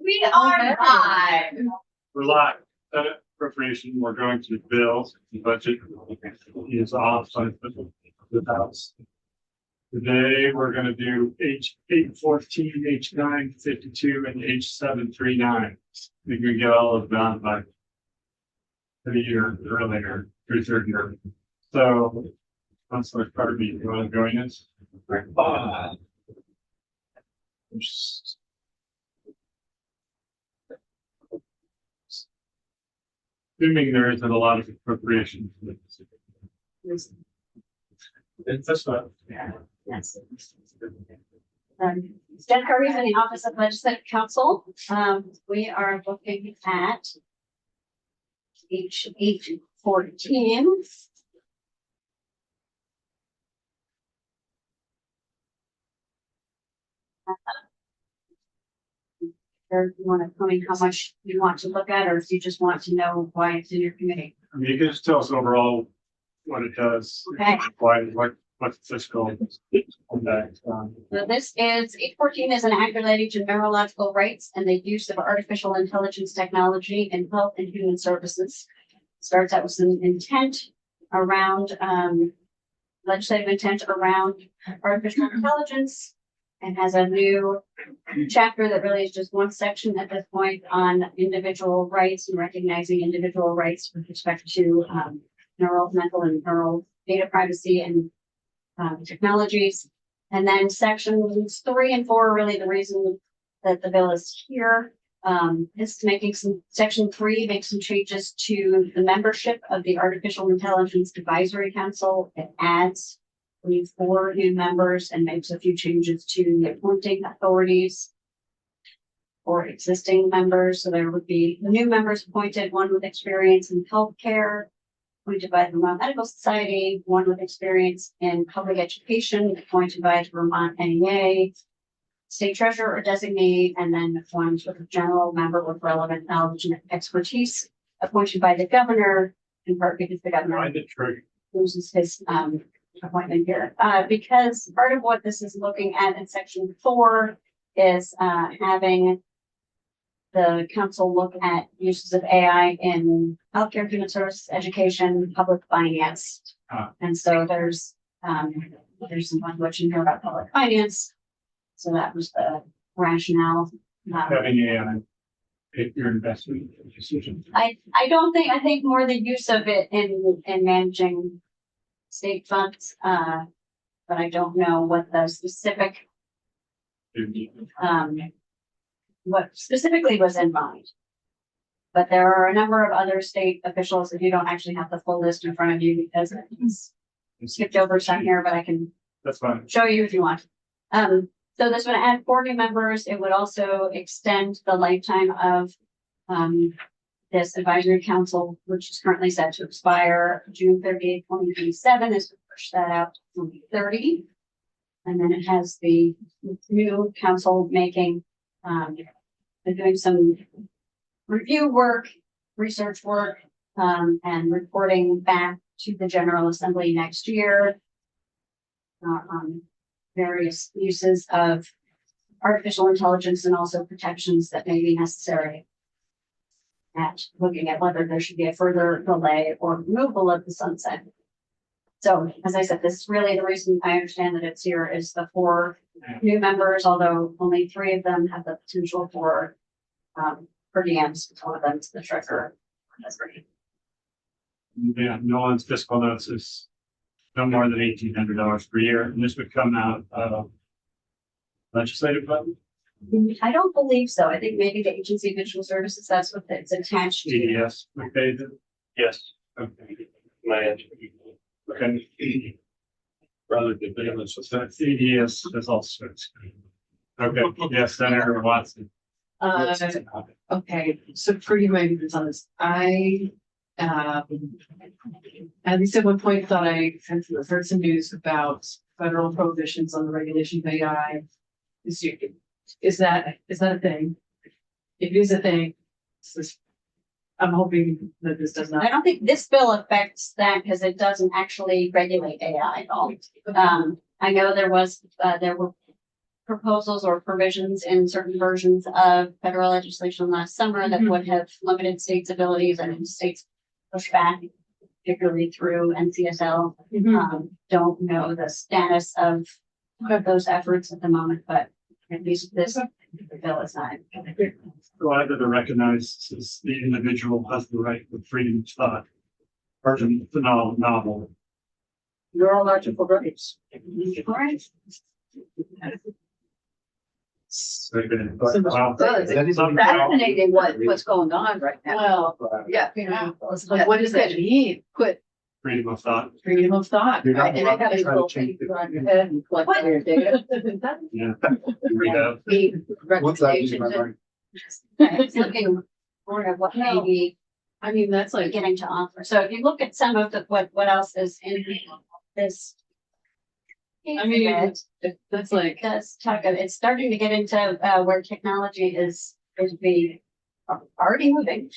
We are live. We're live. Senate appropriation, we're going through bills. The budget is off on the House. Today, we're going to do H814, H952, and H739. We can get all of them done by the year earlier, 3:30. So, Councilor Carby, you want to join us? Assuming there isn't a lot of appropriations. It's just a. Yes. Jen Curry in the Office of Legislative Counsel. We are looking at H814. Or you want to tell me how much you want to look at, or if you just want to know why it's in your committee. I mean, you can just tell us overall what it does. Okay. What's fiscal. So this is H14 is an act relating to neurological rights and the use of artificial intelligence technology in health and human services. Starts out with some intent around legislative intent around artificial intelligence, and has a new chapter that really is just one section at this point on individual rights and recognizing individual rights with respect to mental and neural data privacy and technologies. And then sections 3 and 4 are really the reason that the bill is here. It's making section 3 makes some changes to the membership of the Artificial Intelligence Advisory Council. It adds 4 new members and makes a few changes to the appointing authorities for existing members. So there would be new members appointed, one with experience in healthcare, appointed by the Vermont Medical Society, one with experience in public education, appointed by the Vermont NEA, state treasurer or designee, and then one with a general member with relevant knowledge and expertise, appointed by the governor, in part because the governor loses his appointment here. Because part of what this is looking at in section 4 is having the council look at uses of AI in healthcare, human services, education, public finance. And so there's some language in here about public finance. So that was the rationale. Having AI, if your investment decision. I think more the use of it in managing state funds, but I don't know what the specific what specifically was in mind. But there are a number of other state officials, if you don't actually have the full list in front of you, because it's skipped over some here, but I can That's fine. show you if you want. So this would add 4 new members. It would also extend the lifetime of this advisory council, which is currently set to expire June 30th, 2027. This would push that out to 2030. And then it has the new council making, doing some review work, research work, and reporting back to the General Assembly next year on various uses of artificial intelligence and also protections that may be necessary. At looking at whether there should be a further delay or removal of the sunset. So, as I said, this is really the reason I understand that it's here is the 4 new members, although only 3 of them have the potential for per diems. One of them is the treasurer. Yeah, Nolan's fiscal notes is no more than $1,800 per year, and this would come out of legislative budget. I don't believe so. I think maybe the Agency of Visual Services, that's what it's attached to. EDS, okay, yes, okay. My answer. Okay. Rather than balance, so that's EDS is also. Okay, yes, Senator Watson. Okay, so pretty much on this. I at least at one point thought I heard some news about federal prohibitions on the regulation of AI. Is that a thing? If it is a thing, I'm hoping that this does not. I don't think this bill affects that because it doesn't actually regulate AI at all. I know there were proposals or provisions in certain versions of federal legislation last summer that Mhm. would have limited states' abilities and states push back, particularly through NCSL. Don't know the status of those efforts at the moment, but at least this bill is not. Glad that it recognizes the individual has the right to freedom of thought. Version the novel. Neurological rights. Right. Wow. It's Some- fascinating what's going on right now. Well, Yeah. it's like, what does that mean? Quit. Freedom of thought. Freedom of thought. You're not And they have trying these to little change things on your head and collect all your data. Yeah. Rehab. What's that mean, Recommendations my and mind? It's looking more of what may be I mean, that's like, beginning to offer. So if you look at some of the, what else is in this. I mean, that's It like, does talk of, it's starting to get into, where technology is being already moving.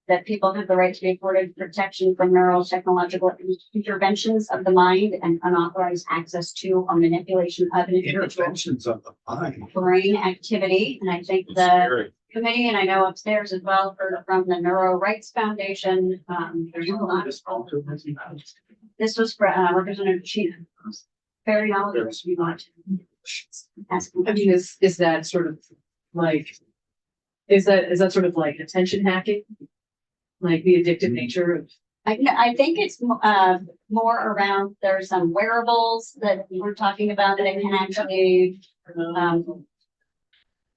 That people have the right to be afforded protection from neurotechnological interventions of the mind and unauthorized access to or manipulation of an individual Interventions of the mind. brain activity. And I think the committee, and I know upstairs as well, heard from the Neuro Rights Foundation. There's a lot. This was for, Representative Sheena. Very knowledgeable, if you want to ask him. I mean, is that sort of like, is that sort of like attention hacking? Like the addictive nature of, I think it's, more around, there's some wearables that we're talking about that it can actually,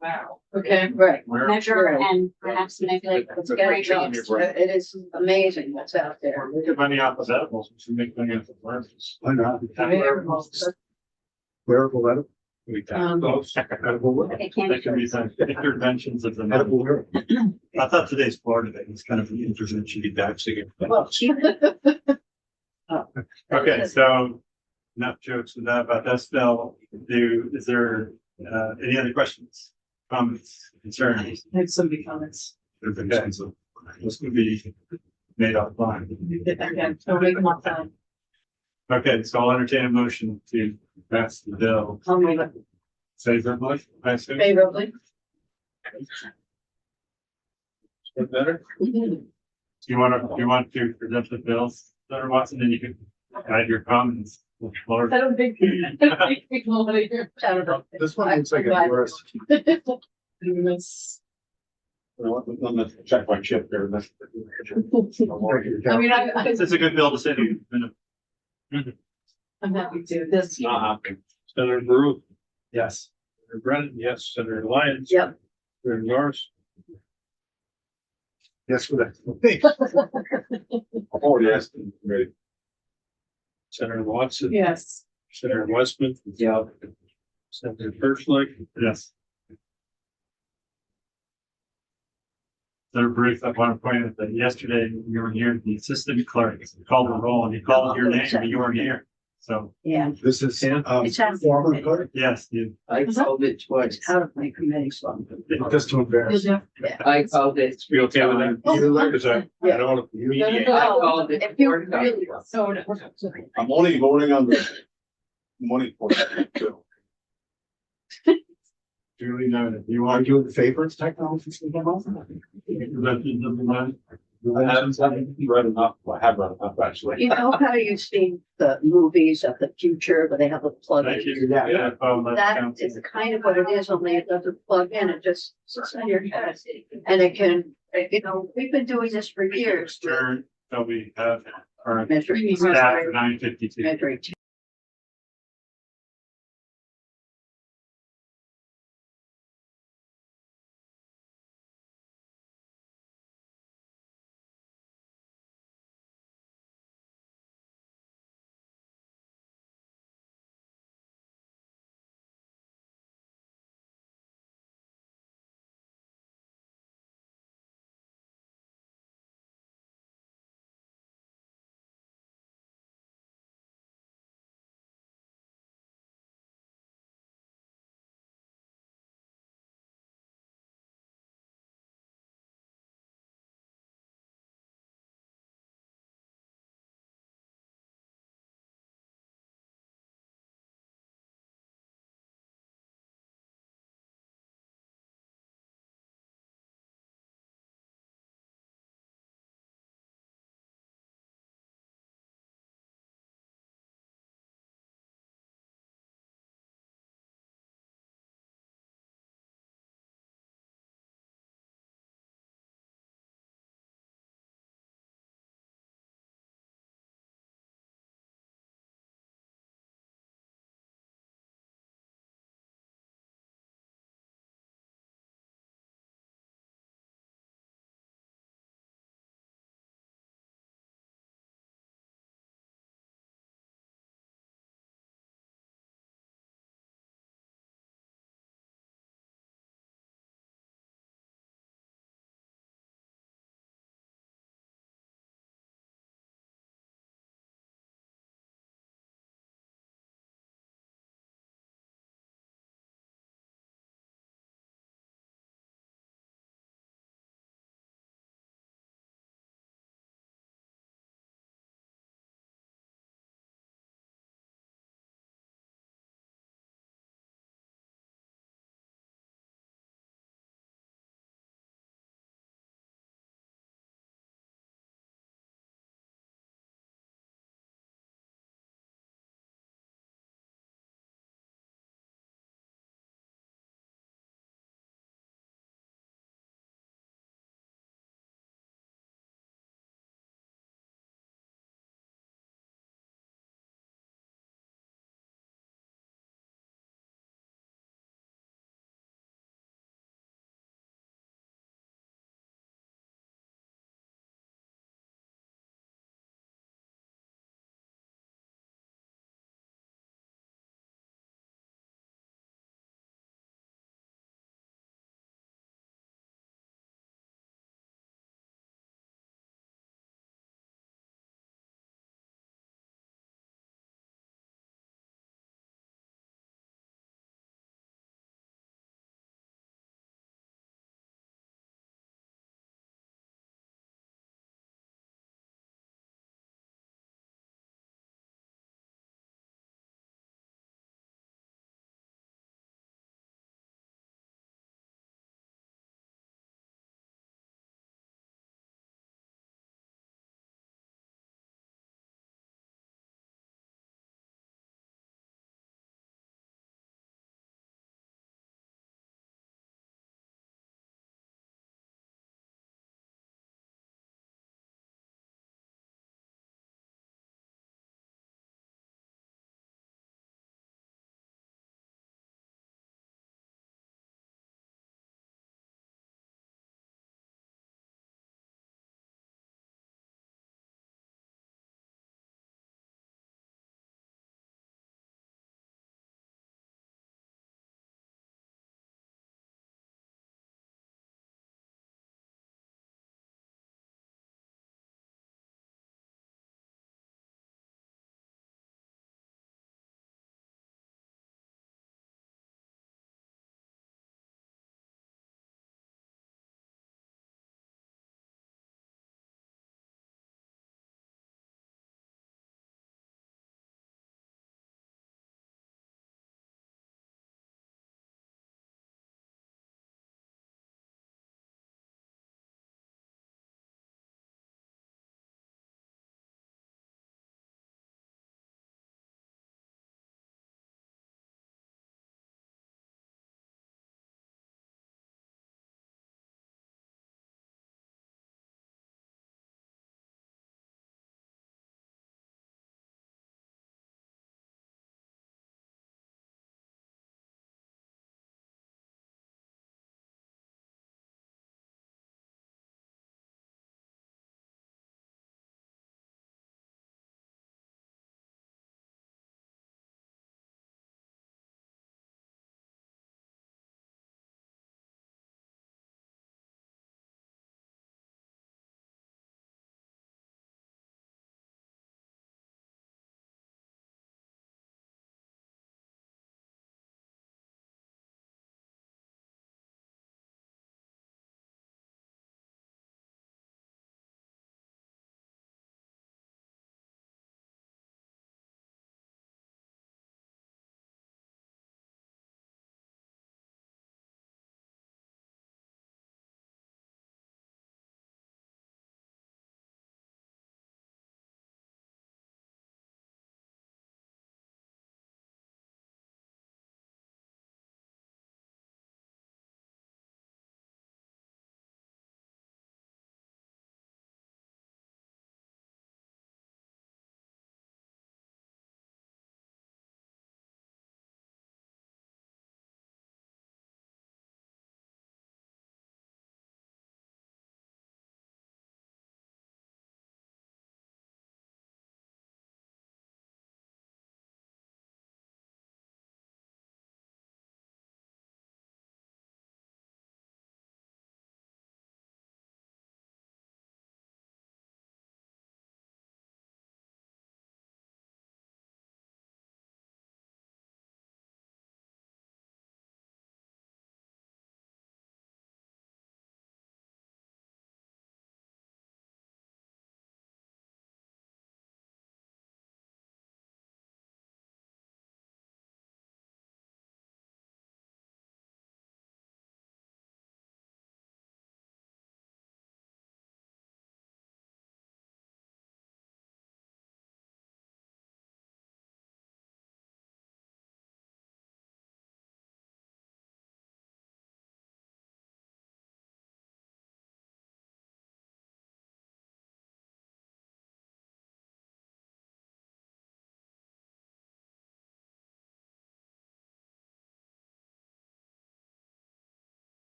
wow, okay. Right. measure and perhaps manipulate. It's a great job, brains. you're right. It is amazing what's out there. We're making money off of edibles, we should make money off of wearables. Why not? Wearables. Wearable edible. Edible wearable. It can That can be be. some interventions of the Edible mind. wearable. I thought today's part of it was kind of an intervention. Okay, so enough jokes with that about that spell. Is there any other questions, comments, concerns? I have so many comments. Okay, so this could be made offline. Okay, I'll make them up then. Okay, so I'll entertain a motion to pass the bill I'll move it favorably, I assume. favorably. Better? You want to present the bills, Senator Watson, and you can add your comments. I don't think people want to hear. This one looks like it's worse. It's- Check my chip there. I mean, It's a good bill to say. I'm happy to, this, Not happening. Senator Baru, Yes. Senator Brennan, yes, Senator Lyons. Yep. Senator Norris. Yes, for that. Oh, yes. Ready. Senator Watson. yes. Senator Westman. Yeah. Senator Persley. Yes. Senator Bruce, I want to point out that yesterday you were here, the assistant clerk called the roll and he called your name and you weren't here. So, Yeah. This is, It's out of former committee. clerk, yes, you, I called it twice. It's out of my committee, so. just to embarrass. You'll do- I called it. You okay with that? Because I don't want to You- mediate. I called it. If you four times. really. Oh, no. I'm only voting on the money for that too. duly noted. You Are want you in favor of technology? presented of the month? I haven't read enough, I have read enough actually. You know how you've seen the movies of the future where they have a plug Thank in? you. Yeah. That is kind of what it is, only it doesn't plug in, it just sits on your head. And it can, you know, we've been doing this for years. Turn, so we have our Measuring. staff at 9:52. Measuring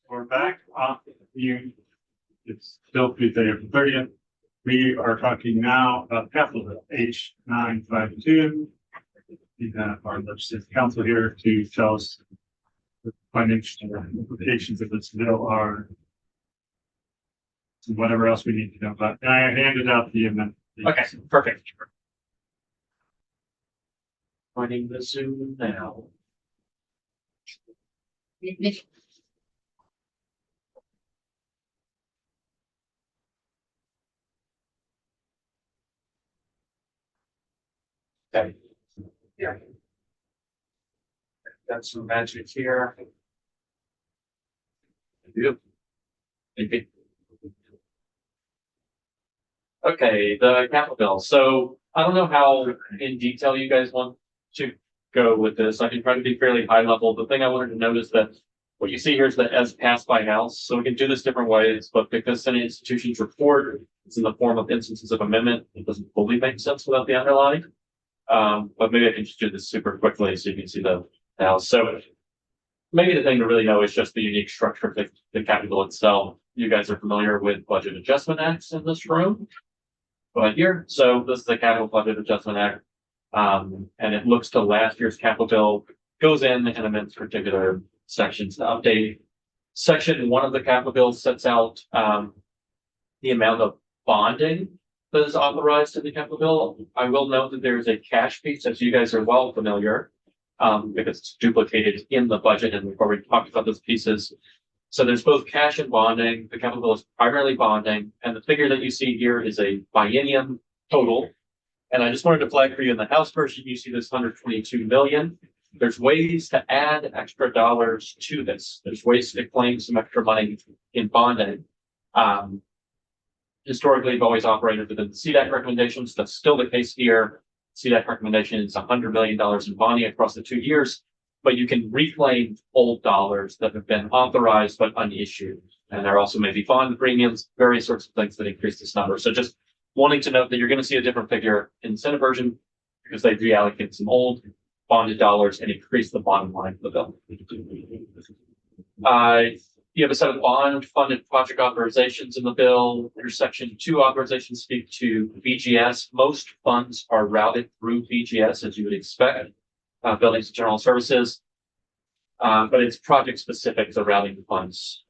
We're back off you. It's still Tuesday, April 30th. We are talking now about capital bill H952. We have our legislative council here to tell us the financial implications of this bill are. And whatever else we need to know about. And I handed out the amendment. Okay, perfect. Finding the Zoom now. Okay. Yeah. Got some magic here. Yep. Maybe. Okay, the capital bill. So I don't know how in detail you guys want to go with this. I can try to be fairly high level. The thing I wanted to note is that what you see here is the as passed by House. So we can do this different ways, but because Senate institutions report, it's in the form of instances of amendment. It doesn't fully make sense without the underlying. But maybe I can just do this super quickly so you can see the House. So maybe the thing to really know is just the unique structure of the capital itself. You guys are familiar with budget adjustment acts in this room. But here, so this is the capital budget adjustment act. And it looks to last year's capital bill, goes in and amends particular sections to update. Section 1 of the capital bill sets out the amount of bonding that is authorized in the capital bill. I will note that there is a cash piece, as you guys are well familiar, because it's duplicated in the budget, and we've already talked about those pieces. So there's both cash and bonding. The capital bill is primarily bonding, and the figure that you see here is a biennium total. And I just wanted to flag for you in the House version, you see this 122 million. There's ways to add extra dollars to this. There's ways to claim some extra money in bonding. Historically, we've always operated within the CDAC recommendations. That's still the case here. CDAC recommendation is $100 million in bonding across the 2 years, but you can reclaim old dollars that have been authorized but unissued. And there also may be bond premiums, various sorts of things that increase this number. So just wanting to note that you're going to see a different figure in the Senate version because they reallocate some old bonded dollars and increase the bottom line of the bill. You have a set of bond funded project authorizations in the bill. Your section 2 authorizations speak to BGS. Most funds are routed through BGS, as you would expect, buildings and general services. But it's project specific to routing the funds.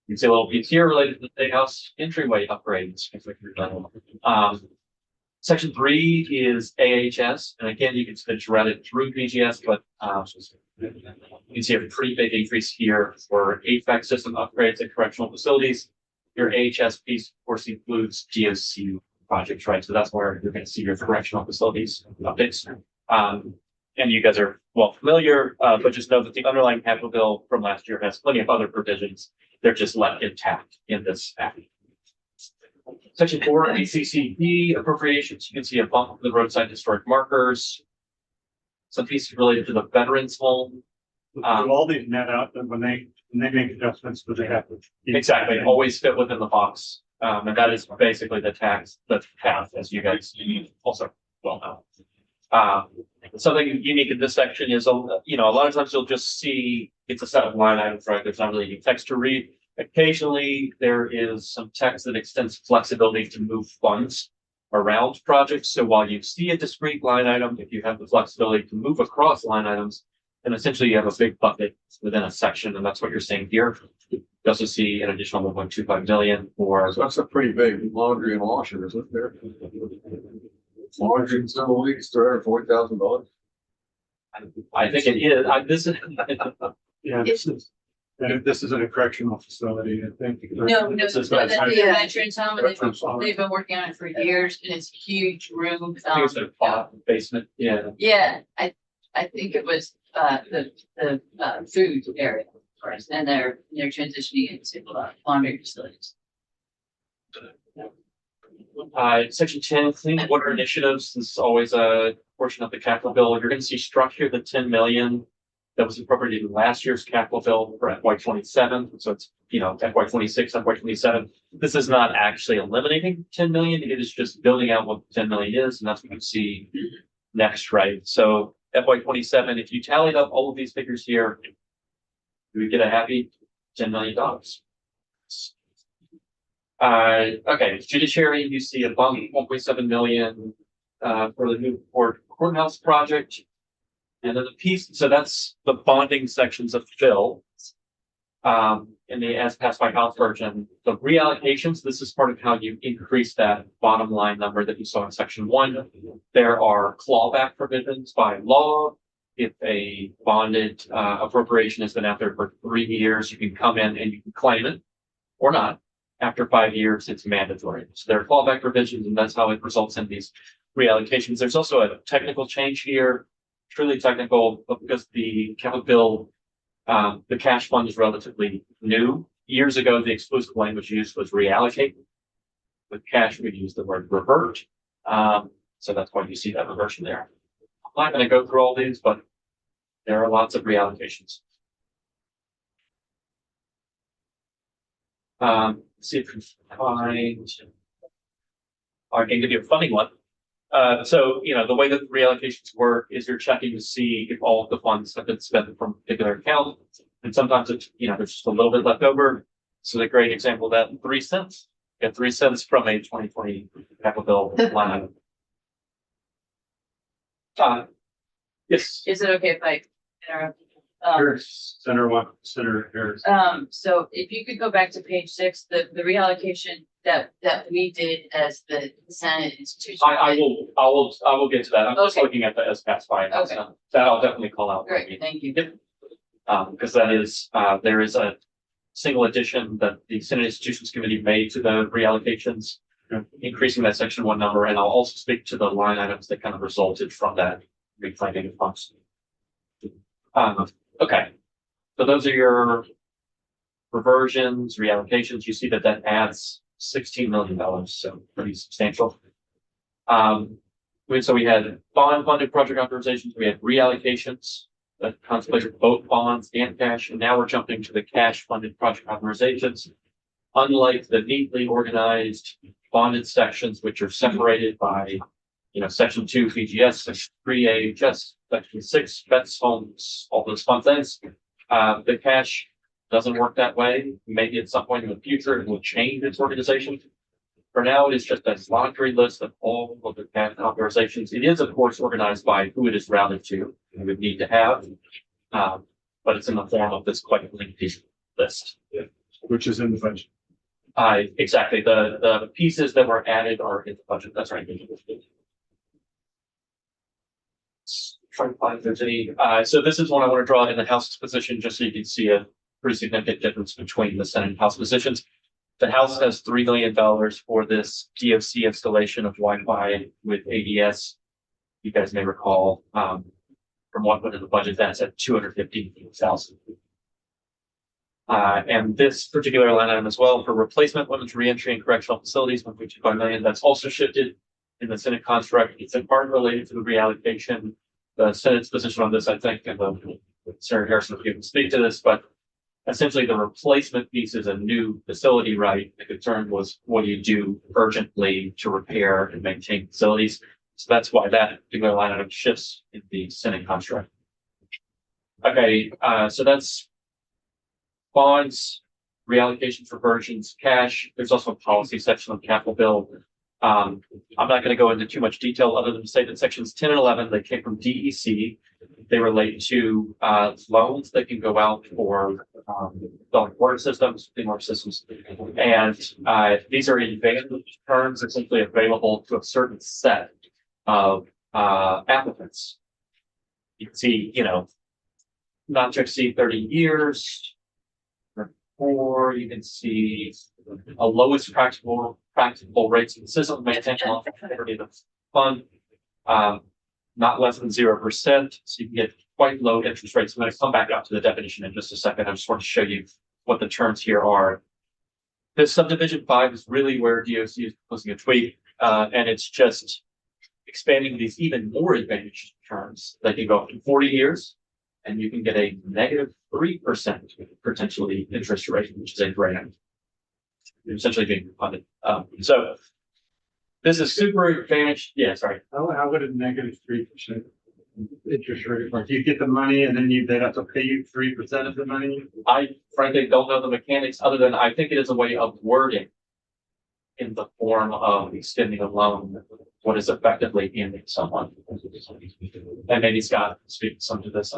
You can see a little piece here related to the State House entryway upgrades. Section 3 is AHS, and again, you can see it's routed through BGS, but you can see a pretty big increase here for HVAC system upgrades at correctional facilities. Your AHS piece, of course, includes GOC projects, right? So that's where you're going to see your correctional facilities updates. And you guys are well familiar, but just know that the underlying capital bill from last year has plenty of other provisions. They're just left intact in this act. Section 4, ACCP appropriations. You can see a bump of the roadside historic markers. Some pieces related to the veterans home. Do all these net out and when they make adjustments, do they have to? Exactly, always fit within the box. And that is basically the tax that's passed, as you guys also well know. Something unique in this section is, a lot of times you'll just see it's a set of line items, right? There's not really any text to read. Occasionally, there is some text that extends flexibility to move funds around projects. So while you see a discrete line item, if you have the flexibility to move across line items, then essentially you have a big bucket within a section, and that's what you're seeing here. You also see an additional 1.25 million for. So that's a pretty big laundry and washer, isn't there? Laundry in several weeks, $340,000. I think it is. This is. Yeah, this is a correctional facility, I think. No, This is that's what the I- veterans home, and they've been working on it for years, and it's a huge room. I think it's a basement. Yeah. Yeah, I think it was the food area first, and they're transitioning into laundry facilities. Section 10, clean water initiatives. This is always a portion of the capital bill. You're going to see structure the 10 million that was appropriated in last year's capital bill for FY27. So it's, FY26, FY27. This is not actually eliminating 10 million. It is just building out what 10 million is. And that's what you see next, right? So FY27, if you tallied up all of these figures here, we get a happy $10 million. Okay, judiciary, you see a bump, 1.7 million, for the new courthouse project. And then the piece, so that's the bonding sections of Phil. In the as passed by House version, the reallocations, this is part of how you increase that bottom line number that you saw in section 1. There are clawback provisions by law. If a bonded appropriation has been out there for 3 years, you can come in and you can claim it or not. After 5 years, it's mandatory. So there are clawback provisions, and that's how it results in these reallocations. There's also a technical change here, truly technical, but because the capital bill, the cash fund is relatively new. Years ago, the exclusive language used was reallocate. With cash, we use the word revert. So that's why you see that reversion there. I'm not going to go through all these, but there are lots of reallocations. See if we can find. I can give you a funny one. So, the way that the reallocations work is you're checking to see if all of the funds have been spent from a particular account. And sometimes it's, there's just a little bit left over. So a great example of that, 3 cents. Get 3 cents from a 2020 capital bill line item. Yes. Is it okay if I interrupt? Senator Harris. So if you could go back to page 6, the reallocation that we did as the Senate institution. I will get to that. I'm just Okay. looking at the as passed by. Okay. That I'll definitely call out. Great, thank you. Because that is, there is a single addition that the Senate Institutions Committee made to the reallocations, increasing that section 1 number, and I'll also speak to the line items that kind of resulted from that reclaiming of funds. Okay, so those are your reversions, reallocations. You see that adds $16 million, so pretty substantial. So we had bond funded project authorizations, we had reallocations that contemplated both bonds and cash, and now we're jumping to the cash funded project authorizations. Unlike the neatly organized bonded sections, which are separated by, section 2 VGS, section 3 AHS, section 6 vets, homes, all those fun things. The cash doesn't work that way. Maybe at some point in the future it will change its organization. For now, it is just a laundry list of all of the cash authorizations. It is, of course, organized by who it is routed to, and would need to have, but it's in the form of this quite lengthy list. Which is in the budget. Exactly. The pieces that were added are in the budget. That's right. Trying to find if there's any. So this is one I want to draw in the House's position, just so you can see a pretty significant difference between the Senate and House positions. The House has $3 million for this DOC installation of Wi-Fi with ADS. You guys may recall from what went in the budget, that's at $250,000. And this particular line item as well for replacement, women's reentry and correctional facilities, $1.25 million. That's also shifted in the Senate construct. It's in part related to the reallocation. The Senate's position on this, I think, and Senator Harrison will speak to this, but essentially the replacement piece is a new facility, right? The concern was, what do you do urgently to repair and maintain facilities? So that's why that particular line item shifts in the Senate construct. Okay, so that's bonds, reallocations, reversions, cash. There's also a policy section of the capital bill. I'm not going to go into too much detail other than to say that sections 10 and 11, they came from DEC. They relate to loans that can go out for water systems, clean water systems. And these are advanced terms essentially available to a certain set of applicants. You can see, not to exceed 30 years, or you can see a lowest practical rates in the system, maintain the fund, not less than 0%. So you can get quite low interest rates. I'm going to come back up to the definition in just a second. I just want to show you what the terms here are. This subdivision 5 is really where DOC is proposing a tweak, and it's just expanding these even more advantaged terms. They can go up to 40 years, and you can get a negative 3% potentially interest rate, which is a grant. You're essentially being funded. So this is super advantaged. Yeah, sorry. How would a negative 3%? interest rate? Like you get the money and then they have to pay you 3% of the money? I frankly don't know the mechanics other than I think it is a way of wording in the form of extending a loan, what is effectively ending someone. And maybe Scott can speak some to this.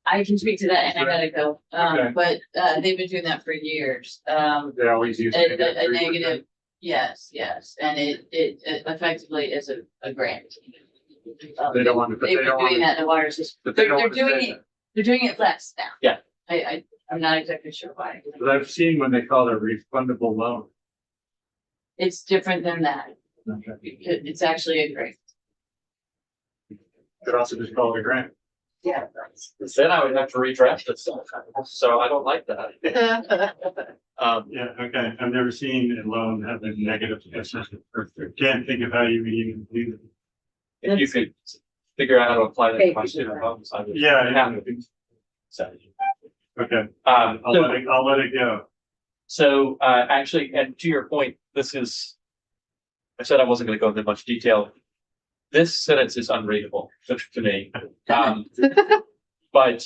I can speak to that and I gotta go. Okay. But, they've been doing that for years. They always use. A negative, yes, and it effectively is a grant. They don't want to, but They've they been don't want doing to. that in the water system. But they don't They're want to doing say it, they're doing it less now. Yeah. I'm not exactly sure why. that. But I've seen when they call it a refundable loan. It's different than that. Okay. It's actually a grant. Could also just call it a grant. Yeah. Then I would have to redraft this, so I don't like that. Yeah, okay. I've never seen a loan have a negative. Can't think of how you would even do that. If you could figure out how to apply that to my student loans, I would. Yeah, yeah. So, Okay, um, I'll let it go. So, actually, and to your point, this is, I said I wasn't going to go into much detail. This sentence is unreadable to me. But,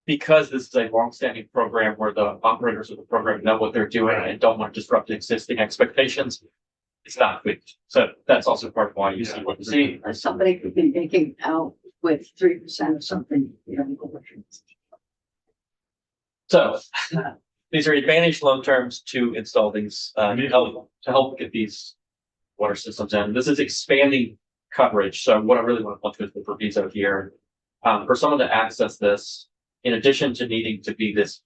because this is a longstanding program where the operators of the program know what they're doing and don't want to disrupt existing expectations, it's not tweaked. So that's also part of why you see what you see. Somebody could be making out with 3% of something, you know. So these are advantage loan terms to install these, to help get these water systems in. This is expanding coverage. So what I really want to do is the proviso here. For someone to access this, in addition to needing to be this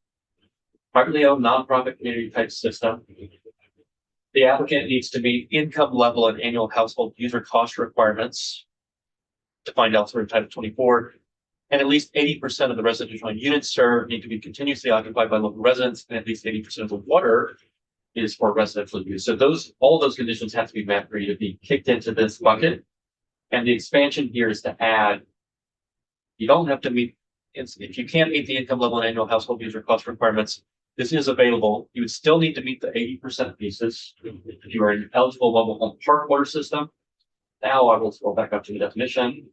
privately owned nonprofit community type system, the applicant needs to meet income level and annual household user cost requirements defined elsewhere in Title 24. And at least 80% of the residential units served need to be continuously occupied by local residents, and at least 80% of the water is for residential use. So all those conditions have to be met for you to be kicked into this bucket. And the expansion here is to add, you don't have to meet, if you can't meet the income level and annual household user cost requirements, this is available. You would still need to meet the 80% pieces if you are an eligible mobile home park water system. Now I will scroll back up to the definition.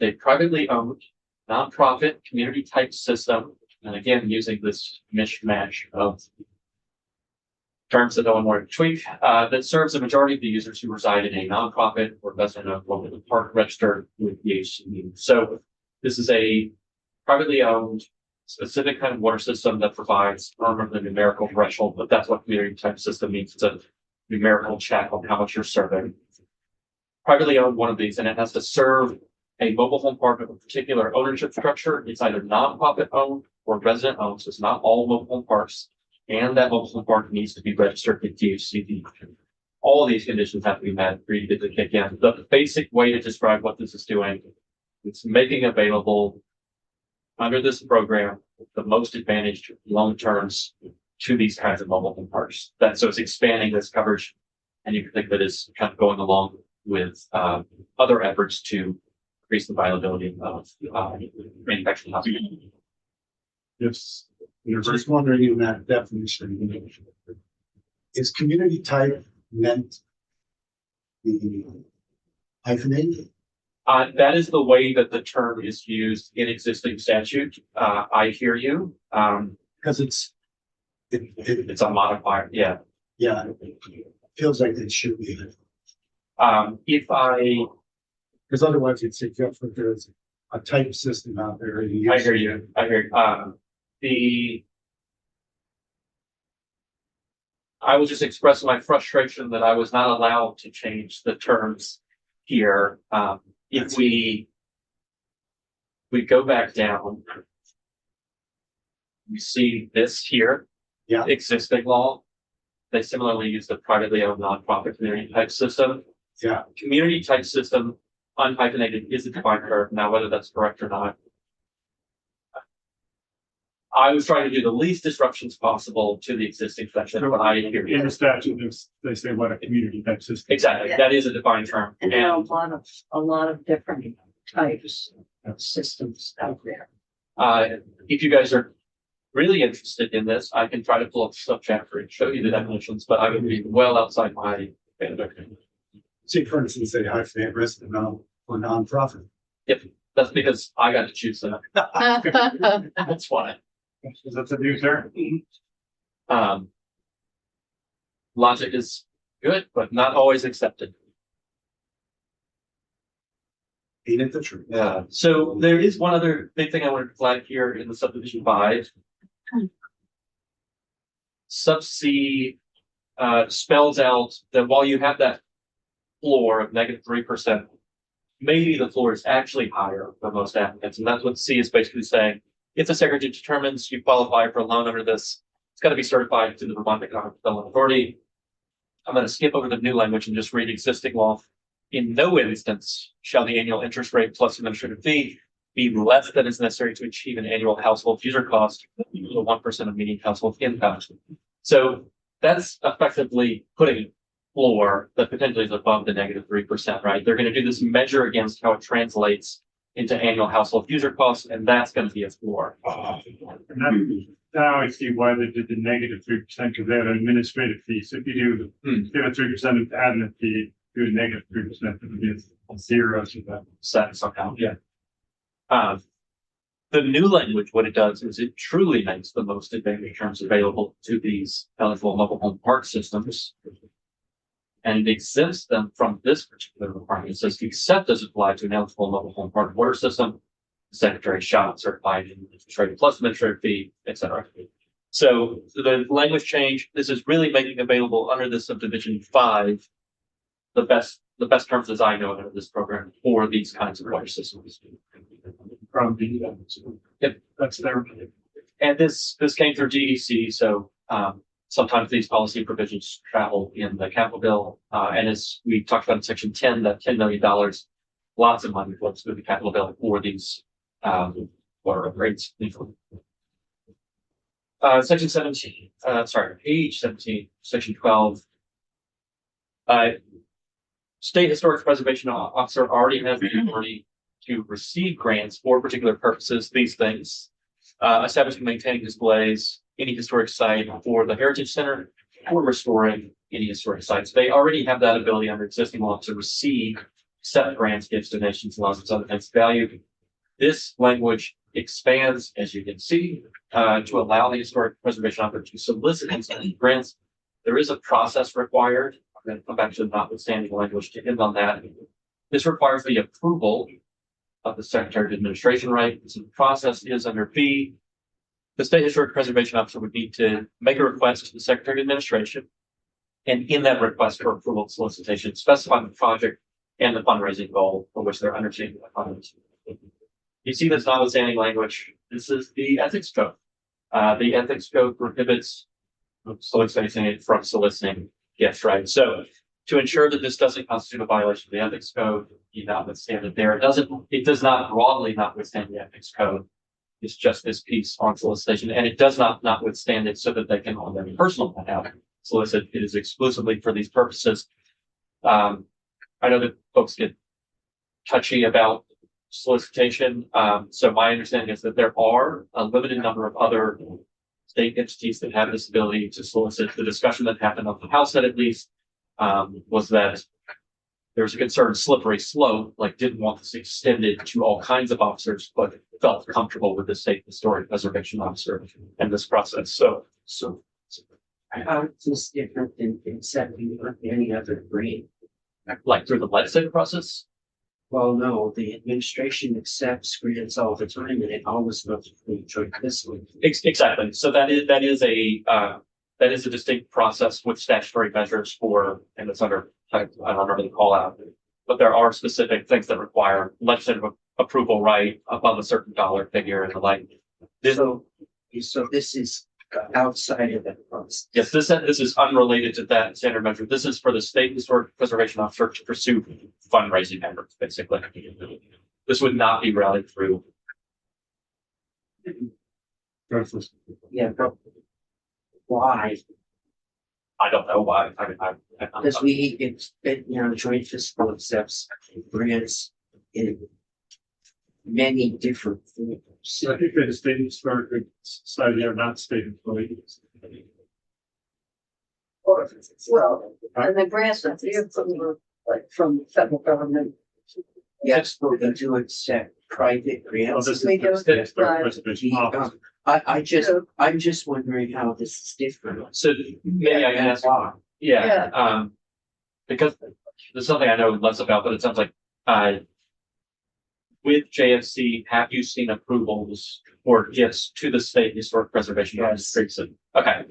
A privately owned nonprofit community type system, and again using this mishmash of terms that no one wanted to tweak, that serves the majority of the users who reside in a nonprofit or resident of local park registered with DHCD. So this is a privately owned specific kind of water system that provides firm the numerical threshold, but that's what community type system means. It's a numerical check on how much you're serving. Privately owned one of these, and it has to serve a mobile home park of a particular ownership structure. It's either nonprofit owned or resident owned, so it's not all mobile home parks. And that mobile home park needs to be registered with DHCD. All of these conditions have to be met for you to get the kick in. The basic way to describe what this is doing, it's making available under this program the most advantaged loan terms to these kinds of mobile home parks. So it's expanding this coverage, and you can think of it as kind of going along with other efforts to increase the viability of manufactured housing. Yes. You're just wondering in that definition, is community type meant the hyphenated? That is the way that the term is used in existing statute. I hear you. Because it's yeah, it feels like it should be. Because otherwise it's suggests that there's a type system out there. I hear you. I was just expressing my frustration that I was not allowed to change the terms here. If we go back down, you see this here. Yeah. Existing law. They similarly use the privately owned nonprofit community type system. Yeah. Community type system, unhyphenated, is a defined term. Now, whether that's correct or not, I was trying to do the least disruptions possible to the existing section, but I hear In you. the statute, they say what a community type system. Exactly, that is a defined term. And there are And a lot of different types of systems out there. if you guys are really interested in this, I can try to pull up the subchapter and show you the definitions, but I would be well outside my bandwidth. See, for instance, say high fan risk and or nonprofit. That's because I got to choose that. That's why. That's a new term. Logic is good, but not always accepted. Ain't it the truth? Yeah. So there is one other big thing I wanted to flag here in the subdivision 5. Sub C spells out that while you have that floor of -3%, maybe the floor is actually higher for most applicants. And that's what C is basically saying. If the secretary determines you qualify for a loan under this, it's got to be certified to the Vermont Economic Development Authority. I'm going to skip over the new language and just read existing law. In no instance shall the annual interest rate plus administrative fee be less than is necessary to achieve an annual household user cost equal to 1% of median household income. So that's effectively putting a floor that potentially is above the -3%, right? They're going to do this measure against how it translates into annual household user costs, and that's going to be a floor. And now I see why they did the -3%, because they had an administrative fee. So if you do a 3% of admin fee, do a -3%, it would be a 0 to that. Set somehow, yeah. The new language, what it does is it truly makes the most advantage terms available to these eligible mobile home park systems. And it exempts them from this particular requirement. It says, except as applied to an eligible mobile home park water system, the secretary shall certify an interest rate plus administrative fee, etc. So the language change, this is really making available under this subdivision 5, the best terms as I know under this program for these kinds of water systems. From the, Yep. That's their. And this came through DEC, so sometimes these policy provisions travel in the capital bill. And as we talked about in section 10, that $10 million, lots of money flows through the capital bill for these water upgrades. Section 17, page 17, section 12. State Historic Preservation Officer already has the authority to receive grants for particular purposes, these things, establishing, maintaining displays, any historic site for the Heritage Center, or restoring any historic sites. They already have that ability under existing law to receive, accept grants, gifts, donations, loans, and other things of value. This language expands, as you can see, to allow the Historic Preservation Officer to solicit these grants. There is a process required. I'm going to come back to the notwithstanding language to end on that. This requires the approval of the Secretary of Administration, right? So the process is under B. The State Historic Preservation Officer would need to make a request to the Secretary of Administration. And in that request for approval solicitation, specify the project and the fundraising goal for which they're undertaking the fundraising. You see this notwithstanding language. This is the ethics code. The ethics code prohibits soliciting it from soliciting gifts, right? So to ensure that this doesn't constitute a violation of the ethics code, you notwithstand it there. It does not broadly notwithstand the ethics code. It's just this piece on solicitation, and it does not notwithstand it so that they can on their personal behalf solicit. It is exclusively for these purposes. I know that folks get touchy about solicitation. So my understanding is that there are a limited number of other state entities that have this ability to solicit. The discussion that happened on the House Senate, at least, was that there was a concerned slippery slope, like didn't want this extended to all kinds of officers, but felt comfortable with the State Historic Preservation Officer and this process. So How is this different than accepting any other grant? like through the legislative process. Well, no, the administration accepts grants all the time and it always goes through joint this one. Exactly. So that is a distinct process with statutory measures for, and it's under, I don't remember the call out, but there are specific things that require legislative approval, right, above a certain dollar figure and the like. So this is outside of that process. Yes, this is unrelated to that standard measure. This is for the State Historic Preservation Officer to pursue fundraising efforts, basically. This would not be routed through. Yeah, but why? I don't know why. Because we expect, joint fiscal accepts grants in many different forms. So I think that the State Historic Society are not state employees. Well, and the grants that they approve like from the federal government. Yes, but we do accept private Oh, grants. this is We the do, state but- preservation office. I'm just wondering how this is different. So maybe I can ask, Yeah. because there's something I know less about, but it sounds like, with JFC, have you seen approvals or gifts to the state historic preservation office? Okay,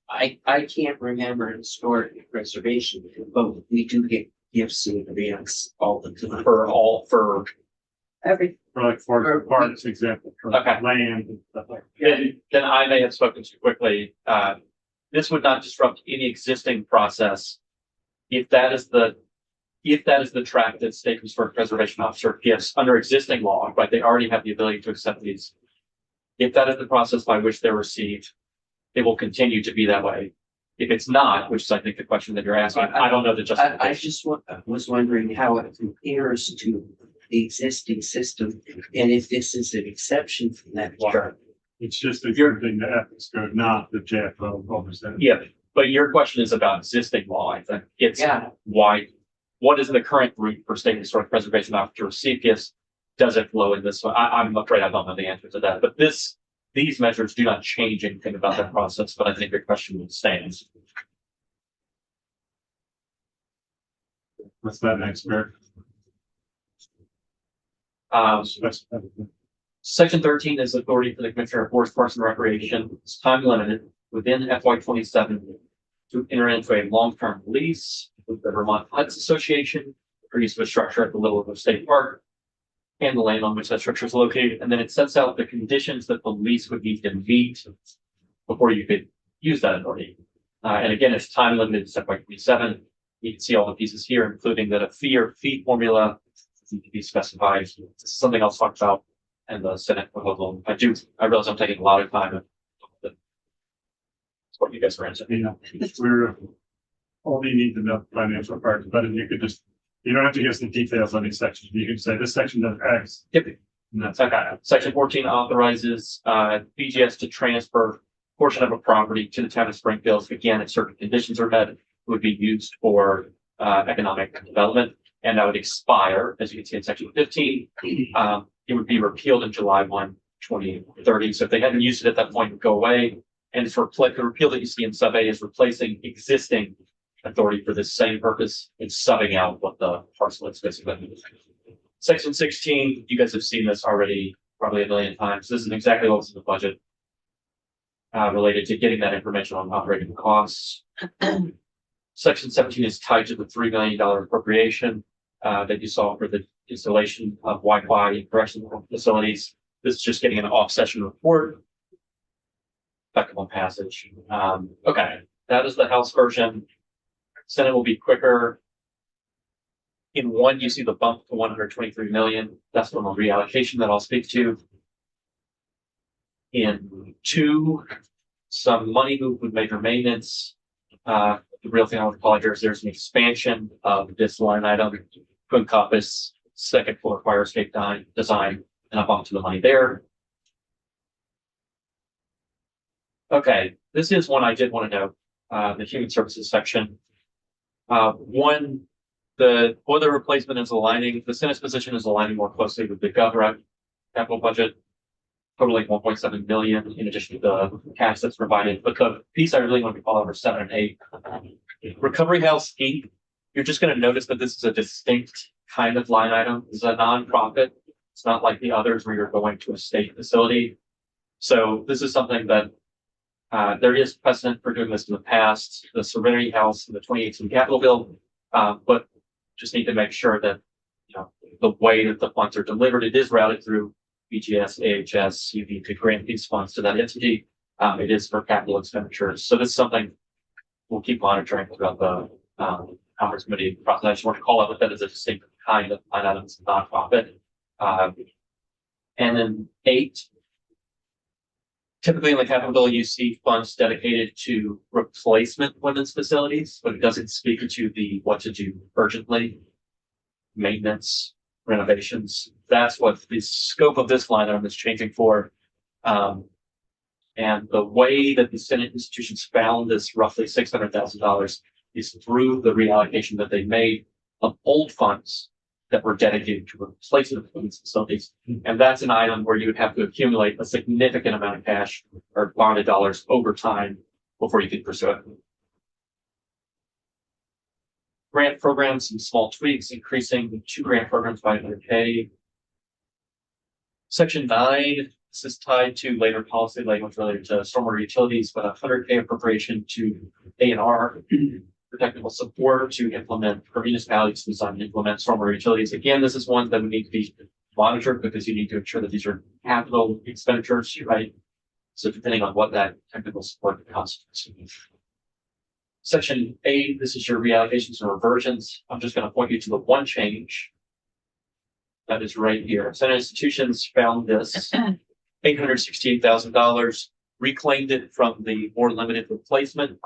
I can't remember historic preservation, but we do get gifts and grants all the time. for Every, For like for parts example, for Okay. land and stuff like that. then I may have spoken too quickly. This would not disrupt any existing process. If that is the track that state historic preservation officer gives under existing law, right, they already have the ability to accept these. If that is the process by which they're received, it will continue to be that way. If it's not, which is I think the question that you're asking, I don't know the I justification. just was wondering how it compares to the existing system and if this is an exception from that. Sure. It's just exerting the ethics code, not the JFO oversight. Yeah, but your question is about existing law, I think. It's Yeah. what is the current route for state historic preservation officer to receive gifts? Does it flow in this way? I'm afraid I don't know the answer to that, but these measures do not change anything about that process, but I think your question stands. What's that next, Eric? Section 13 is authority for the Commissioner of Forest, Parks and Recreation. It's time limited within FY 27 to enter into a long-term lease with the Vermont Huts Association for use of a structure at the Little River State Park and the land on which that structure is located. And then it sets out the conditions that the lease would need to meet before you could use that authority. And again, it's time limited to FY 27. You can see all the pieces here, including that a fee formula need to be specified. This is something I'll talk about in the Senate proposal. I realize I'm taking a lot of time. That's what you guys are into. You know, we're only need to know the financial part, but you could just, you don't have to give us the details on these sections. You can say this section does X. Yep. And that's Okay. Section 14 authorizes BGS to transfer a portion of a property to the town of Springfield. Again, if certain conditions are met, it would be used for economic development. And that would expire, as you can see in section 15. It would be repealed in July 1, 2030. So if they hadn't used it at that point, it would go away. And it's the repeal that you see in sub A is replacing existing authority for this same purpose. It's subbing out what the parcel is basically. Section 16, you guys have seen this already probably a million times. This is exactly what was in the budget related to getting that information on operating costs. Section 17 is tied to the $3 million appropriation that you saw for the installation of Wi-Fi in correctional facilities. This is just getting an off-session report. Effective passage. Okay, that is the House version. Senate will be quicker. In one, you see the bump to 123 million. That's from a reallocation that I'll speak to. In two, some money moved with major maintenance. The real thing I would call here is there's an expansion of this line item to encompass second floor fire escape design, and I'll bump to the money there. Okay, this is one I did want to note, the human services section. One, the boiler replacement is aligning, the Senate's position is aligning more closely with the government capital budget, totaling 1.7 million in addition to the cash that's provided. But the piece I really want to call out are 7 and 8. Recovery House Inc. You're just going to notice that this is a distinct kind of line item. This is a nonprofit. It's not like the others where you're going to a state facility. So this is something that there is precedent for doing this in the past, the Serenity House and the 2018 Capitol Bill, but just need to make sure that, you know, the way that the funds are delivered, it is routed through BGS, AHS. You need to grant these funds to that entity. It is for capital expenditures. So this is something we'll keep monitoring throughout the Conference Committee process. I just want to call out that as a distinct kind of line item, it's nonprofit. And then 8. Typically in the Capitol Bill, you see funds dedicated to replacement women's facilities, but it doesn't speak to the what to do urgently, maintenance, renovations. That's what the scope of this line item is changing for. And the way that the Senate institutions found this roughly $600,000 is through the reallocation that they made of old funds that were dedicated to replacement of these facilities. And that's an item where you would have to accumulate a significant amount of cash or bonded dollars over time before you could pursue it. Grant programs, some small tweaks, increasing the 2 grant programs by 100K. Section 9, this is tied to later policy language related to stormwater utilities, but 100K appropriation to A&R for technical support to implement for municipalities to design and implement stormwater utilities. Again, this is one that would need to be monitored because you need to ensure that these are capital expenditures, right? So depending on what that technical support constitutes. Section 8, this is your reallocations and reversions. I'm just going to point you to the one change that is right here. Center institutions found this $868,000, reclaimed it from the more limited replacement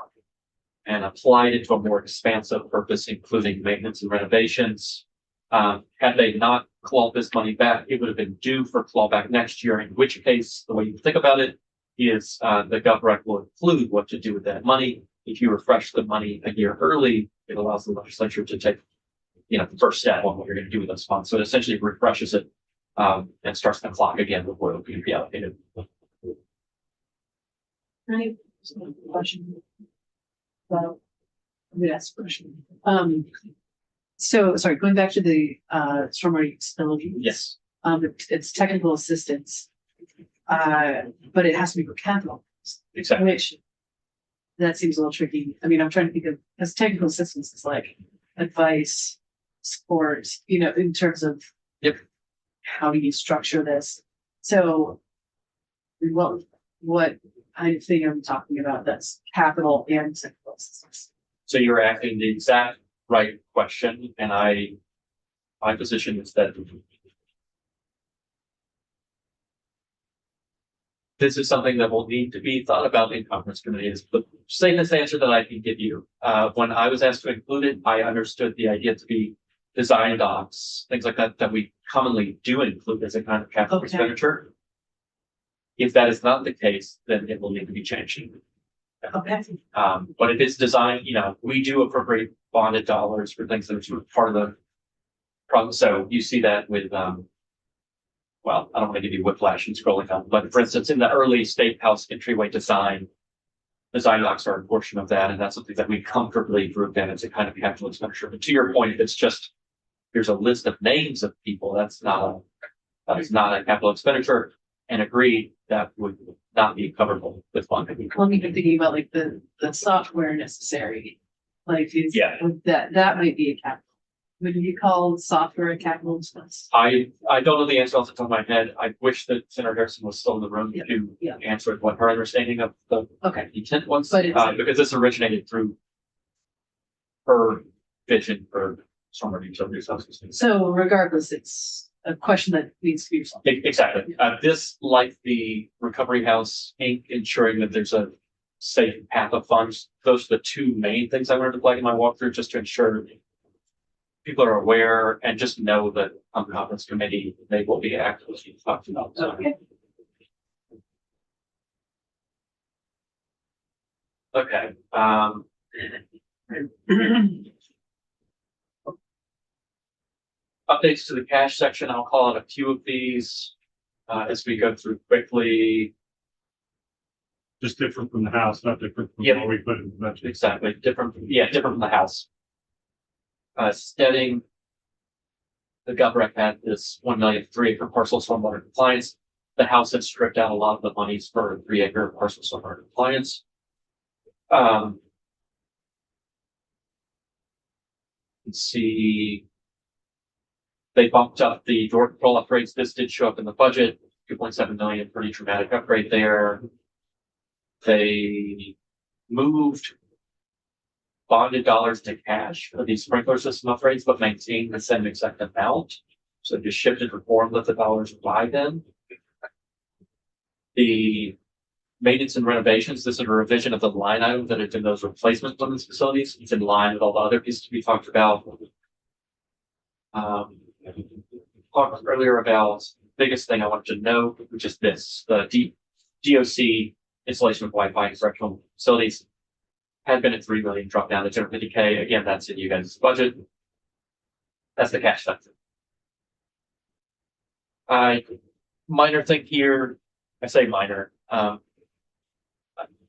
and applied it to a more expansive purpose, including maintenance and renovations. Had they not clawed this money back, it would have been due for clawback next year, in which case, the way you think about it is the GovRec will include what to do with that money. If you refresh the money a year early, it allows the legislature to take, the first step on what you're going to do with those funds. So it essentially refreshes it and starts the clock again before it'll be reallocated. Right. Question. Well, I'm gonna ask a question. So sorry, going back to the stormwater utilities. Yes. It's technical assistance. But it has to be for capital, Exactly. which that seems a little tricky. I mean, I'm trying to think of, because technical assistance is like advice, support, in terms of Yep. how do you structure this? So what kind of thing are we talking about that's capital and technical assistance? So you're asking the exact right question, and my position is that this is something that will need to be thought about in conference committees. The safest answer that I can give you, when I was asked to include it, I understood the idea to be design docs, things like that we commonly do include as a kind of capital Okay. expenditure. If that is not the case, then it will need to be changed. Okay. But it is designed, we do appropriate bonded dollars for things that are sort of part of the problem. So you see that with, well, I don't want to give you whiplash and scrolling down, but for instance, in the early state house entryway design docs are a portion of that. And that's something that we comfortably group in as a kind of capital expenditure. But to your point, if it's just, here's a list of names of people, that is not a capital expenditure, and agreed that would not be coverable with funding. I'm even thinking about like the software necessary, like Yeah. that might be a capital. Would you call software a capital expense? I don't know the answer off the top of my head. I wish that Senator Harrison was still in the room to Yeah. answer what her understanding of the Okay, intent was, But it's- because this originated through her vision for stormwater utilities. so regardless, it's a question that needs to be resolved. Exactly. This, like the Recovery House Inc., ensuring that there's a safe path of funds. Those are the two main things I wanted to flag in my walkthrough, just to ensure people are aware and just know that on the conference committee, they will be actively talked about. So, Okay. okay. Updates to the cash section. I'll call out a few of these as we go through quickly. Just different from the house, not different from Yep. what we put in the budget. Exactly. Different from the house. Steading. The GovRec had this 1 million 3-acre parcel stormwater compliance. The house had stripped out a lot of the monies for 3-acre parcel stormwater compliance. Let's see. They bumped up the door control upgrades. This did show up in the budget, 2.7 million, pretty dramatic upgrade there. They moved bonded dollars to cash for these sprinkler system upgrades, but maintained the same exact amount. So just shifted the formula the dollars by then. The maintenance and renovations, this is a revision of the line item that it's in those replacement limits facilities. It's in line with all the other pieces we talked about. Talked earlier about the biggest thing I wanted to know, which is this, the DOC installation of Wi-Fi in correctional facilities. had been at 3 million, dropped down to 250K. Again, that's in you guys' budget. That's the cash factor. Minor thing here, I say minor.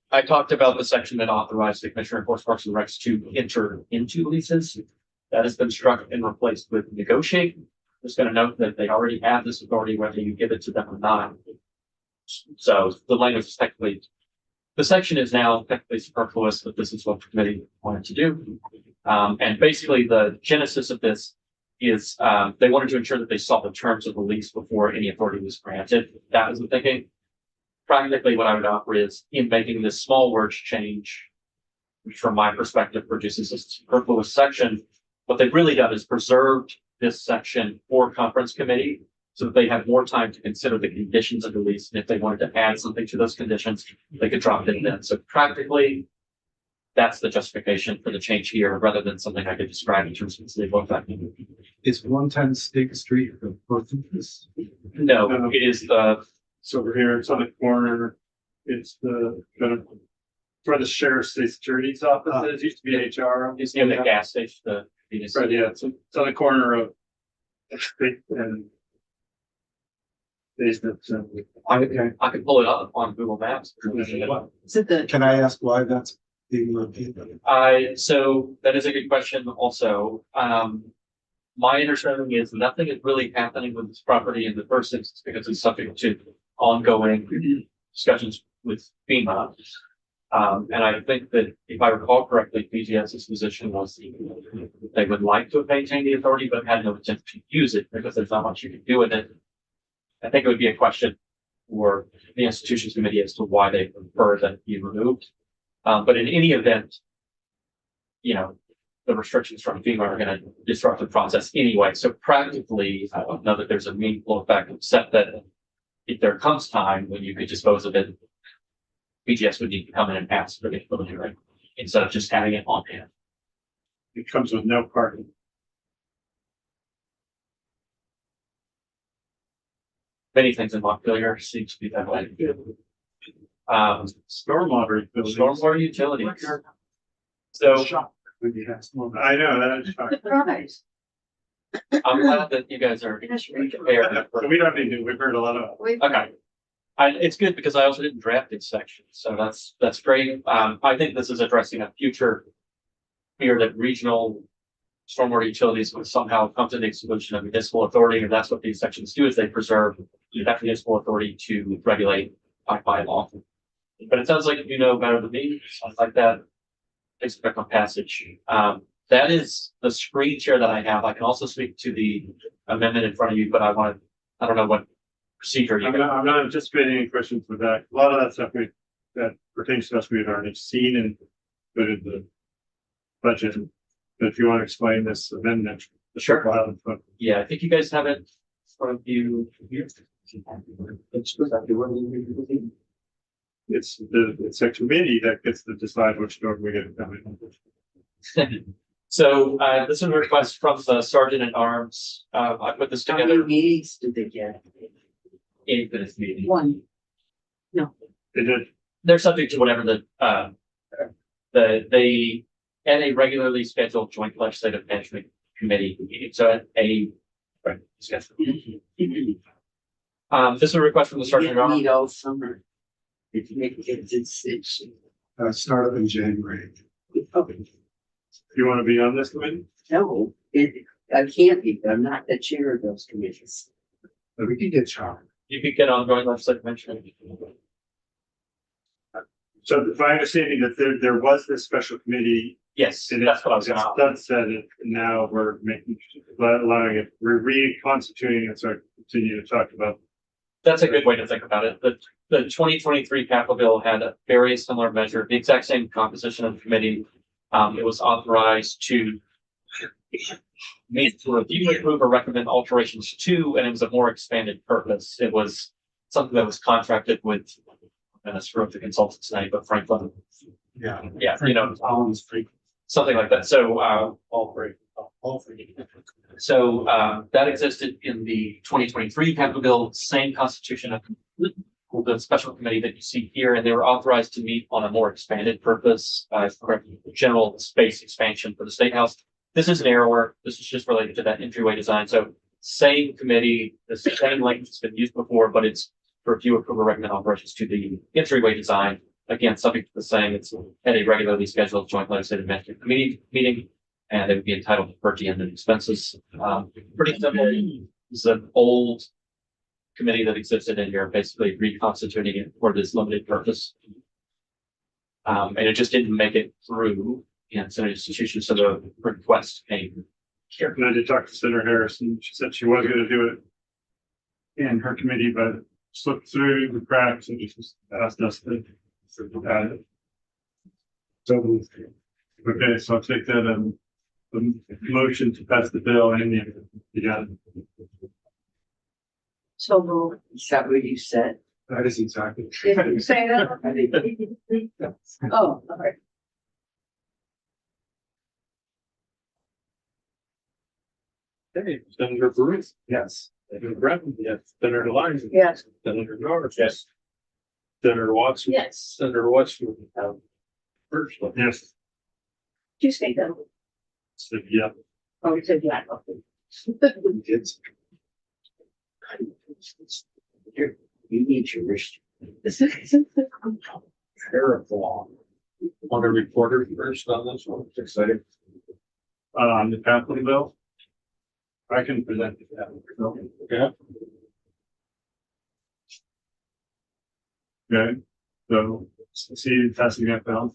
I talked about the section that authorized the Commissioner of Forest Parks and Recs to enter into leases. That has been struck and replaced with negotiate. Just going to note that they already have this authority, whether you give it to them or not. So the language is technically, the section is now technically superfluous, but this is what the committee wanted to do. And basically the genesis of this is they wanted to ensure that they saw the terms of the lease before any authority was granted. That was the thinking. Practically, what I would offer is in making this small word change, which from my perspective produces a superfluous section, what they've really done is preserved this section for conference committee so that they have more time to consider the conditions of the lease. And if they wanted to add something to those conditions, they could drop it in then. So practically, that's the justification for the change here, rather than something I could describe in terms of its legal effect. Is 110 State Street the both of this? No, it is the, It's over here, it's on the corner. It's the, where the sheriff's state security's office is, used to be HR. it's near the gas station, the. Right, yeah, it's on the corner of State and basement. I could pull it up on Google Maps. Is it the, Can I ask why that's being located? So that is a good question also. My understanding is nothing is really happening with this property in the first instance because it's subject to ongoing discussions with FEMA. And I think that if I recall correctly, BGS's position was they would like to maintain the authority, but had no intent to use it because there's not much you can do with it. I think it would be a question for the institutions committee as to why they prefer that it be removed. But in any event, you know, the restrictions from FEMA are going to disrupt the process anyway. So practically, I don't know that there's a meaningful effect, except that if there comes time when you could dispose of it, BGS would need to come in and ask for the ability, right? Instead of just having it on hand. It comes with no parking. Many things in Montpelier seem to be that way. Stormwater. Stormwater utilities. So I know, that is fine. Surprise. I'm glad that you guys are prepared. We don't need to, we've heard a lot of. Okay. It's good because I also didn't draft this section, so that's great. I think this is addressing a future fear that regional stormwater utilities would somehow come to the exclusion of municipal authority, and that's what these sections do, is they preserve that municipal authority to regulate by law. But it sounds like you know better than me, something like that. Expect on passage. That is the screen share that I have. I can also speak to the amendment in front of you, but I don't know what procedure you I'm not anticipating any questions with that. A lot of that stuff that pertains to us, we've already seen and put in the budget. But if you want to explain this amendment. Sure. File in front. Yeah, I think you guys have it in front of you here. It's a committee that gets to decide which door we get to come in. So this is a request from the Sergeant at Arms. I put this How many together meetings did they get? in this meeting. one, They did, They're subject to whatever they at a regularly scheduled joint legislative management committee meeting. So at a right, schedule. This is a request from the Sergeant at Arms. Meet all summer. If you make it, it's. Start up in January. you want to be on this committee? No, I can't be, I'm not the chair of those committees. But we can get Charlie. You could get on joint legislative management. So if I understanding that there was this special committee. Yes, And that's what I was it's going to. sunset it, now we're allowing it, we're reconstituting it, so I continue to talk about. That's a good way to think about it. The 2023 capital bill had a very similar measure, the exact same composition of the committee. It was authorized to meet to review, approve, or recommend alterations to, and it was a more expanded purpose. It was something that was contracted with, and I screw up the consultant's name, but Franklin. Yeah. Yeah, you know, Allen's free. something like that. So, All three. All three. so that existed in the 2023 capital bill, same constitution of the special committee that you see here, and they were authorized to meet on a more expanded purpose, general space expansion for the State House. This is narrower. This is just related to that entryway design. So same committee, the same language has been used before, but it's for review, approval, recommend operations to the entryway design. Again, subject to the same, it's at a regularly scheduled joint legislative meeting, and they would be entitled to per diem and expenses. Pretty simple. It's an old committee that existed, and you're basically reconstituting it for this limited purpose. And it just didn't make it through in Senate institution, so the request came here. And I did talk to Senator Harrison. She said she was gonna do it in her committee, but slipped through the cracks and just asked us to add it. So moved. Okay, so I'll take that, the motion to pass the bill and you got it. So move. Is that what you said? That is exactly. Did you say that? Oh, all right. Hey, Senator Bruce, Yes. Senator Bratton, yes, Senator Lyons. Yes. Senator Norris. Yes. Senator Watson. Yes. Senator Westwood. First, Yes, Did you say that? so, yeah, Oh, you said yeah. It's. You need your wrist. terrible. Want to reporter first on this one? Excited. the capital bill. I can present it. Yeah. Okay, so see, passing that bill.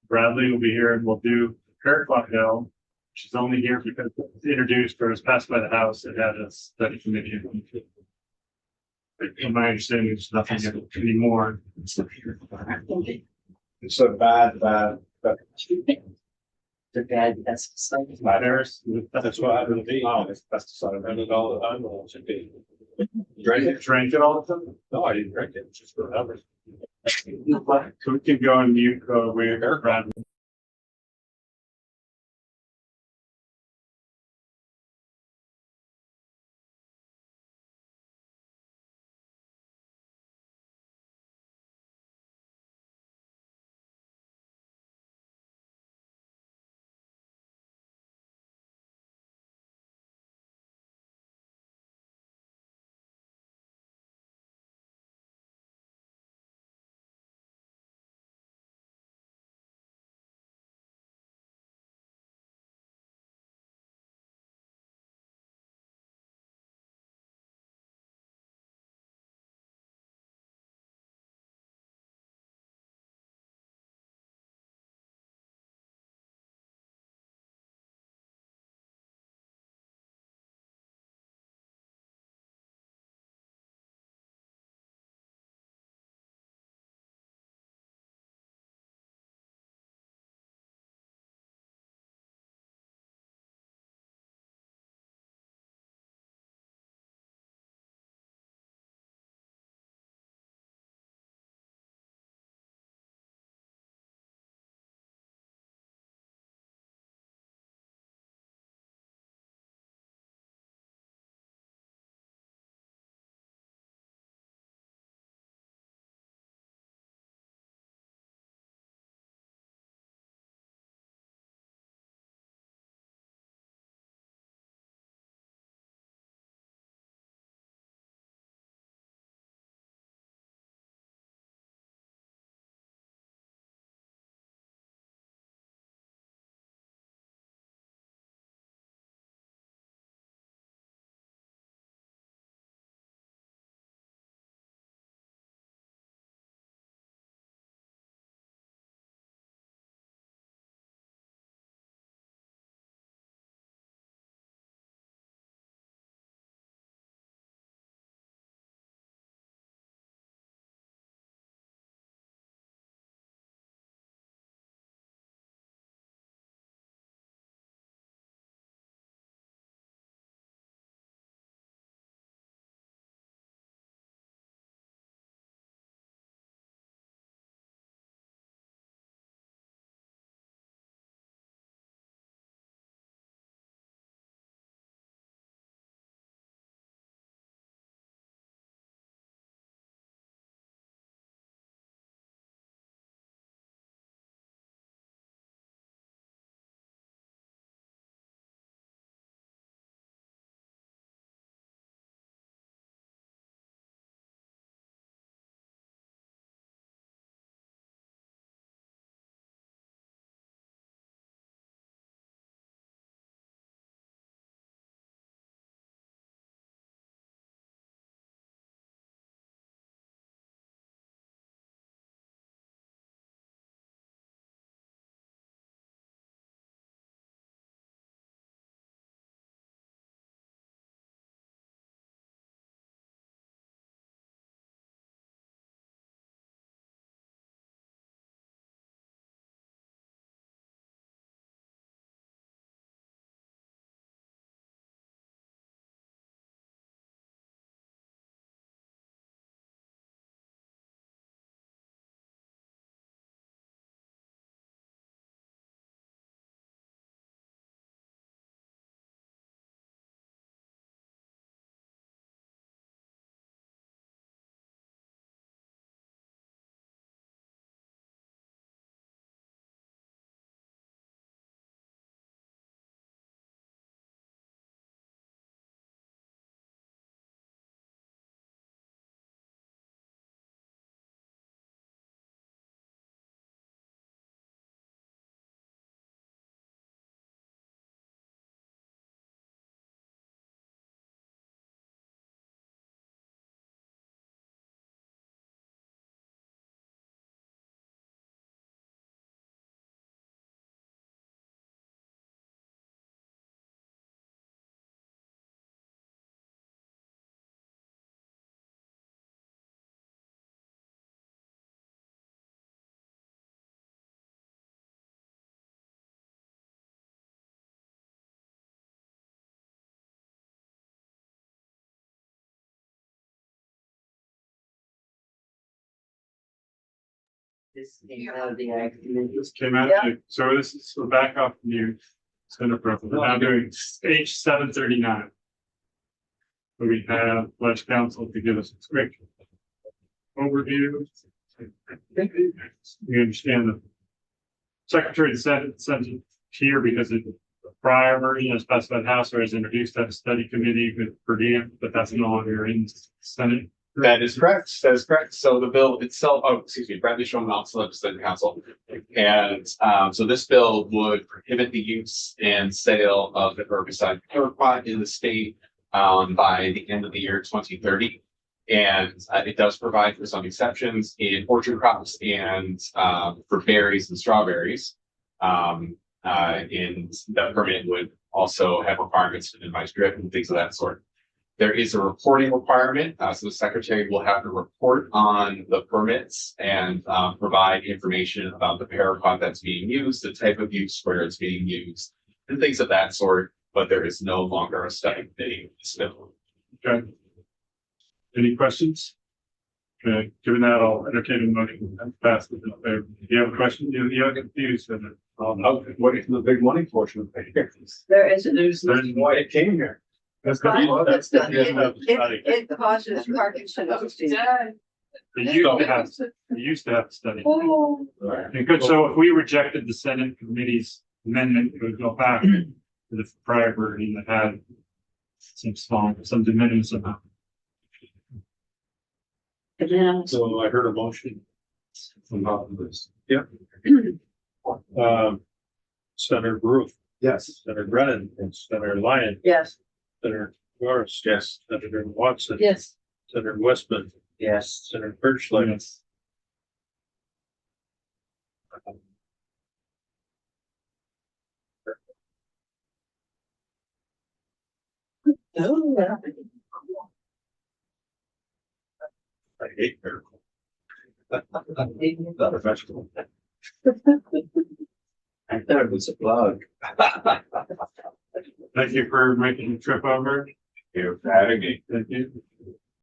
Bradley will be here and we'll do Paraquat Hill. She's only here because it's introduced or was passed by the House. It had a study committee. In my understanding, there's nothing anymore. It's a bad, The bad, that's like. There's, That's what happened to me. Oh, it's pesticide. I run it all the time. Well, it should be. Drink it all the time. No, I didn't drink it. It's just for hours. So we can go and mute, where Bradley. This came out of the ag committee. This came out, so this is, we're back up new. Center Growth. We're now doing page 739. So we have Ledge Council to give us a quick overview. We understand the Secretary sent it here because the prior version of specified house was introduced at a study committee with per diem, but that's no longer in the Senate. That is correct. That is correct. So the bill itself, oh, excuse me, Bradley Strong, also legislative council. And so this bill would prohibit the use and sale of the herbicide paraquat in the state by the end of the year 2030. And it does provide for some exceptions in orchard crops and for berries and strawberries. And the permit would also have requirements to minimize drift and things of that sort. There is a reporting requirement, so the secretary will have to report on the permits and provide information about the paraquat that's being used, the type of use where it's being used, and things of that sort. But there is no longer a study committee. Okay. Any questions? Okay, given that, I'll entertain a motion and pass it. If you have a question, you're confused. Then What is the big money portion of it? There isn't. There's, Why it came here? that's But good. it causes Parkinson's disease. It used to have a study. And good, so if we rejected the Senate committee's amendment, it would go back to the prior version that had some de minimis amount. So I heard a motion. From this. Yep. Senator Ruth, Yes. Senator Brennan, and Senator Lyon, Yes. Senator Norris, yes, Senator Watson, yes, Senator Westman, Yes. Senator Birchlight. Yes. I hate miracle. Not a vegetable. I thought it was a plug. Thank you for making the trip over. You're having me. Thank you.